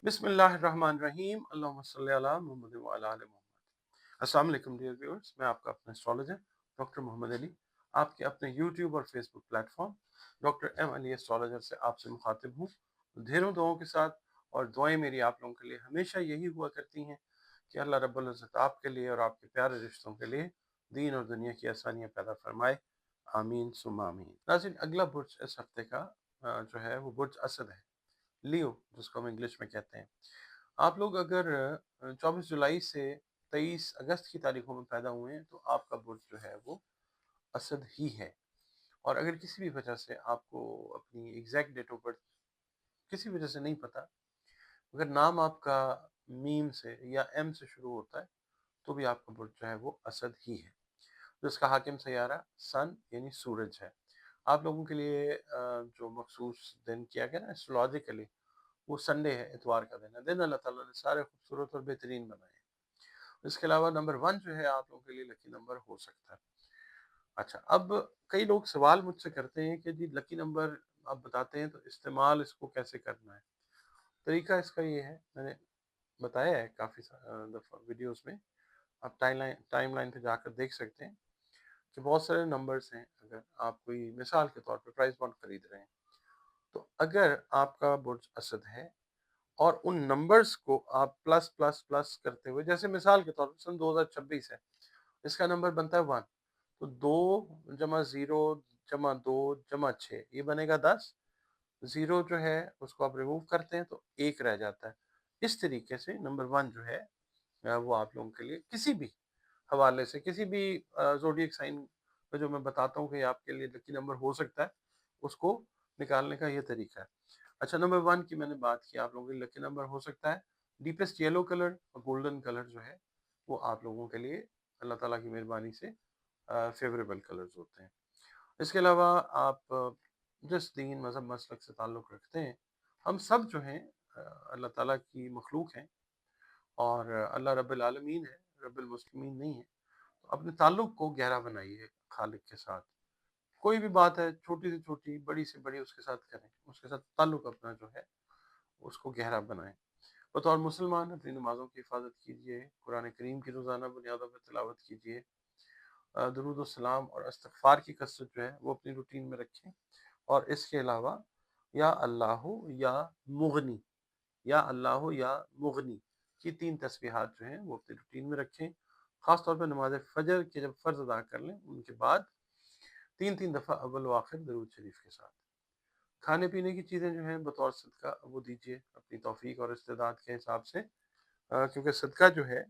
बिस्मिल्लाहिर्रहमानिर्रहीम अल्लाहुम्मा सल्ली अला मुहम्मद व अला आलि मुहम्मद। अस्सलाम वालेकुम डियर व्यूअर्स, मैं आपका अपना एस्ट्रोलॉजर डॉक्टर मोहम्मद अली आपके अपने यूट्यूब और Facebook platform doctor M Ali astrologer से आपसे मुखातिब हूँ ढेरों दुआओं के साथ। और दुआएं मेरी आप लोगों के लिए हमेशा यही हुआ करती हैं कि अल्लाह रब्बुल इज़्ज़त आपके लिए और आपके प्यारे रिश्तों के लिए दीन और दुनिया की आसानियाँ पैदा फरमाए। आमीन सुम्मा आमीन। नाज़रीन, अगला बुर्ज इस हफ्ते का जो है वो बुर्ज असद है, लियो, जिसको हम इंग्लिश में कहते हैं। आप लोग अगर 24 जुलाई से 23 अगस्त की तारीखों में पैदा हुए हैं तो आपका बुर्ज जो है वो असद ही है। और अगर किसी भी वजह से आपको अपनी एग्जैक्ट डेट ऑफ बर्थ किसी वजह से नहीं पता, अगर नाम आपका मीम से या एम से शुरू होता है तो भी आपका बुर्ज जो है वो असद ही है। जिसका हाकिम सैयारा सन यानी सूरज है। आप लोगों के लिए जो मखसूस दिन किया गया ना एस्ट्रोलॉजिकली, वो संडे है, इतवार का दिन है। दिन अल्लाह ताला ने सारे खूबसूरत और बेहतरीन बनाए हैं। इसके अलावा नंबर 1 जो है आप लोगों के लिए लकी नंबर हो सकता है। अच्छा, अब कई लोग सवाल मुझसे करते हैं कि जी लकी नंबर आप बताते हैं तो इस्तेमाल इसको कैसे करना है। तरीका इसका ये है, मैंने बताया है काफ़ी दफ़ा वीडियोस में। आप टाइमलाइन पे जाकर देख सकते हैं कि बहुत सारे नंबर्स हैं। अगर आप कोई मिसाल के तौर पे प्राइस बॉन्ड खरीद रहे हैं, तो अगर आपका बुर्ज असद है और उन नंबर्स को आप प्लस प्लस प्लस करते हुए, जैसे मिसाल के तौर पर सन 2026 है, इसका नंबर बनता है 1, तो 2 जमा 0 जमा 2 जमा 6 ये बनेगा 10। जीरो जो है उसको आप रिमूव करते हैं तो 1 रह जाता है। इस तरीके से नंबर 1 जो है वो आप लोगों के लिए किसी भी हवाले से, किसी भी ज़ोडिएक साइन का जो मैं बताता हूँ कि आपके लिए लकी नंबर हो सकता है, उसको निकालने का ये तरीका है। अच्छा, नंबर 1 की मैंने बात की, आप लोगों के लिए लकी नंबर हो सकता है डीपेस्ट येलो कलर और गोल्डन कलर जो है वो आप लोगों के लिए अल्लाह ताला की मेहरबानी से फेवरेबल कलर्स होते हैं। इसके अलावा आप जिस दीन मज़हब मसलक से ताल्लुक़ रखते हैं, हम सब जो हैं अल्लाह ताला की मखलूक हैं और अल्लाह रब्बिल आलमीन है, रब्बिल मुस्लिमीन नहीं है। तो अपने ताल्लुक़ को गहरा बनाइए खालिक के साथ। कोई भी बात है, छोटी से छोटी, बड़ी से बड़ी, उसके साथ करें, उसके साथ ताल्लुक़ अपना जो है उसको गहरा बनाएँ। बतौर मुसलमान अपनी नमाज़ों की हिफाज़त कीजिए, कुरान करीम की रोज़ाना बुनियादों पर तिलावत कीजिए, दुरूद व सलाम और इस्तिग़फ़ार की कसरत जो है वो अपनी रूटीन में रखें। और इसके अलावा या अल्लाहु या मुग़नी, या अल्लाहु या मुग़नी की 3 तस्बीहात जो हैं वो अपनी रूटीन में रखें। ख़ास तौर पे नमाज़ फ़जर के जब फ़र्ज़ अदा कर लें, उनके बाद 3-3 दफ़ा अव्वल व आखिर दरूद शरीफ के साथ। खाने-पीने की चीज़ें जो हैं बतौर सदका वो दीजिए अपनी तौफ़ीक और इस्तेदाद के हिसाब से, क्योंकि सदका जो है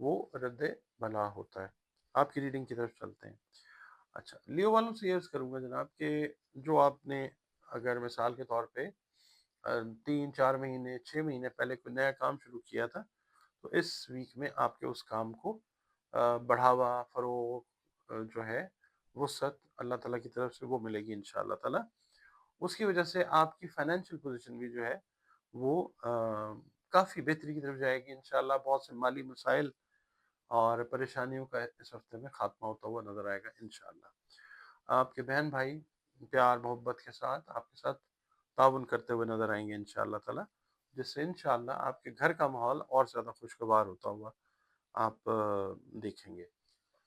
वो रद्द बला होता है। आपकी रीडिंग की तरफ चलते हैं। अच्छा, लियो वालों से ये अर्ज़ करूँगा जनाब कि जो आपने अगर मिसाल के तौर पे 3-4 महीने, 6 महीने पहले कोई नया काम शुरू किया था, तो इस वीक में आपके उस काम को बढ़ावा, फ़रोग़ जो है वुसअत अल्लाह ताला की तरफ से वो मिलेगी इंशाअल्लाह ताला। उसकी वजह से आपकी फ़ाइनेंशियल पोज़ीशन भी जो है वो काफ़ी बेहतरी की तरफ जाएगी इंशाअल्लाह। बहुत से माली मसाइल और परेशानियों का इस हफ्ते में खात्मा होता हुआ नज़र आएगा इंशाअल्लाह। आपके बहन-भाई प्यार मोहब्बत के साथ आपके साथ ताउन करते हुए नज़र आएँगे इंशाअल्लाह ताला, जिससे इंशाअल्लाह आपके घर का माहौल और ज़्यादा खुशगवार होता हुआ आप देखेंगे।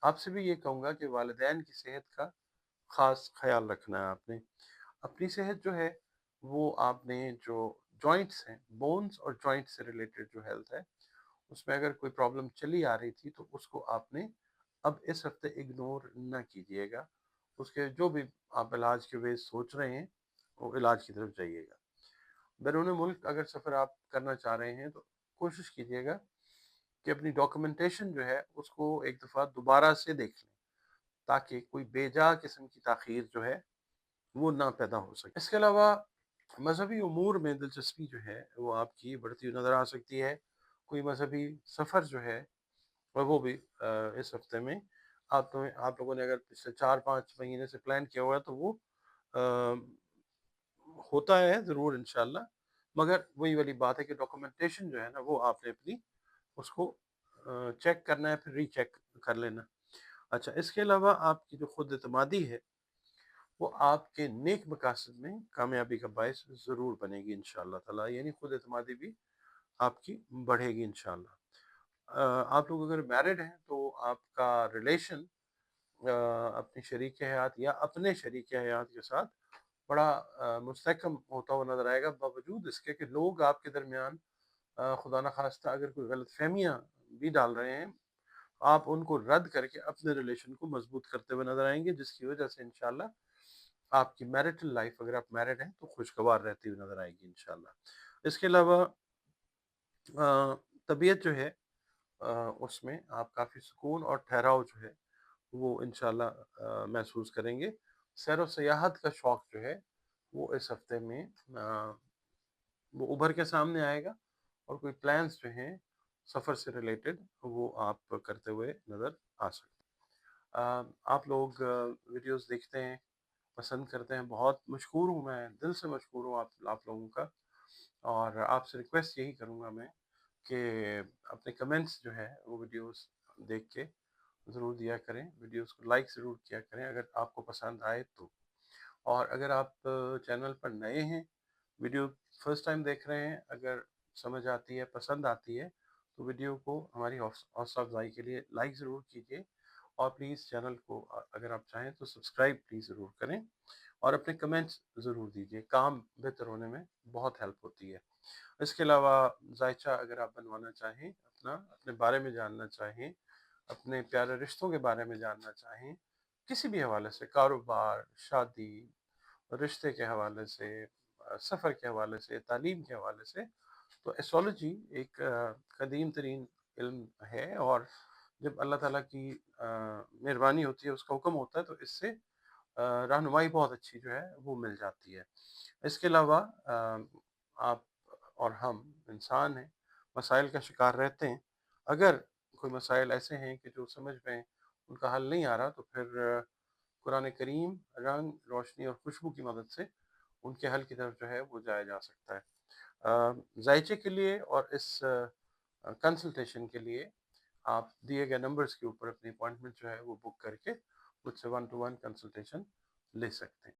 आपसे भी ये कहूँगा कि वालिदैन की सेहत का ख़ास ख़याल रखना है आपने। अपनी सेहत जो है वो आपने जो जॉइंट्स हैं, बोन्स और जॉइंट्स से रिलेटेड जो हेल्थ है, उसमें अगर कोई प्रॉब्लम चली आ रही थी तो उसको आपने अब इस हफ्ते इग्नोर ना कीजिएगा। उसके जो भी आप इलाज के वेज़ सोच रहे हैं, वो इलाज की तरफ जाइएगा। बैरून मुल्क अगर सफ़र आप करना चाह रहे हैं तो कोशिश कीजिएगा कि अपनी डॉक्यूमेंटेशन जो है उसको एक दफ़ा दोबारा से देख लें, ताकि कोई बेजा किस्म की ताख़ीर जो है वो ना पैदा हो सके। इसके अलावा मज़हबी उमूर में दिलचस्पी जो है वो आपकी बढ़ती हुई नज़र आ सकती है। कोई मज़हबी सफ़र जो है और वो भी इस हफ्ते में आप लोगों ने अगर पिछले 4-5 महीने से प्लान किया हुआ है तो वो अ, होता है ज़रूर इंशाअल्लाह। मगर वही वाली बात है कि डॉक्यूमेंटेशन जो है ना वो आपने अपनी उसको चेक करना है, फिर रीचेक कर लेना। अच्छा, इसके अलावा आपकी जो खुद एतमादी है वो आपके नेक मकासद में कामयाबी का बायस ज़रूर बनेगी इंशाअल्लाह ताला। यानी खुद एतमादी भी آپ کی بڑھے گی انشاءاللہ۔ آپ لوگ اگر میرڈ ہیں تو آپ کا ریلیشن اپنی شریک حیات یا اپنے شریک حیات کے ساتھ بڑا مستحکم ہوتا ہوا نظر آئے گا، باوجود اس کے کہ لوگ آپ کے درمیان خدا نخواستہ اگر کوئی غلط فہمیاں بھی ڈال رہے ہیں، آپ ان کو رد کر کے اپنے ریلیشن کو مضبوط کرتے ہوئے نظر آئیں گے، جس کی وجہ سے انشاءاللہ آپ کی میرٹل لائف، اگر آپ میرڈ ہیں تو خوشگوار رہتی ہوئی نظر آئے گی انشاءاللہ۔ اس کے علاوہ طبیعت جو ہے اس میں آپ کافی سکون اور ٹھہراؤ جو ہے وہ انشاءاللہ محسوس کریں گے۔ سیر و سیاحت کا شوق جو ہے وہ اس ہفتے میں وہ ابھر کے سامنے آئے گا، اور کوئی پلانز جو ہیں سفر سے ریلیٹڈ وہ آپ کرتے ہوئے نظر آ سکتے ہیں۔ آپ لوگ ویڈیوز دیکھتے ہیں، پسند کرتے ہیں، بہت مشکور ہوں، میں دل سے مشکور ہوں آپ لوگوں کا، اور آپ سے ریکویسٹ یہی کروں گا میں کہ اپنے کمنٹس جو ہے وہ ویڈیوز دیکھ کے ضرور دیا کریں، ویڈیوز کو لائک ضرور کیا کریں اگر آپ کو پسند آئے تو، اور اگر آپ چینل پر نئے ہیں، ویڈیو فرسٹ ٹائم دیکھ رہے ہیں، اگر سمجھ آتی ہے، پسند آتی ہے تو ویڈیو کو ہماری حوصلہ افزائی کے لیے لائک ضرور کیجیے، اور پلیز چینل کو اگر آپ چاہیں تو سبسکرائب پلیز ضرور کریں، اور اپنے کمنٹس ضرور دیجیے، کام بہتر ہونے میں بہت ہیلپ ہوتی ہے۔ اس کے علاوہ ذائچہ اگر آپ بنوانا چاہیں، اپنے بارے میں جاننا چاہیں، اپنے پیارے رشتوں کے بارے میں جاننا چاہیں، کسی بھی حوالے سے، کاروبار، شادی، رشتے کے حوالے سے، سفر کے حوالے سے، تعلیم کے حوالے سے، تو ایسٹرالوجی ایک قدیم ترین علم ہے، اور جب اللہ تعالیٰ کی مہربانی ہوتی ہے، اس کا حکم ہوتا ہے، تو اس سے رہنمائی بہت اچھی جو ہے وہ مل جاتی ہے۔ اس کے علاوہ آپ اور ہم انسان ہیں، مسائل کا شکار رہتے ہیں، اگر کوئی مسائل ایسے ہیں کہ جو سمجھ میں ان کا حل نہیں آ رہا، تو پھر قرآن کریم، رنگ، روشنی اور خوشبو کی مدد سے ان کے حل کی طرف جو ہے وہ جایا جا سکتا ہے۔ ذائچے کے لیے اور اس کنسلٹیشن کے لیے آپ دیے گئے نمبرز کے اوپر اپنی اپوائنٹمنٹ جو ہے وہ بک کر کے مجھ سے 1 to 1 کنسلٹیشن لے سکتے ہیں۔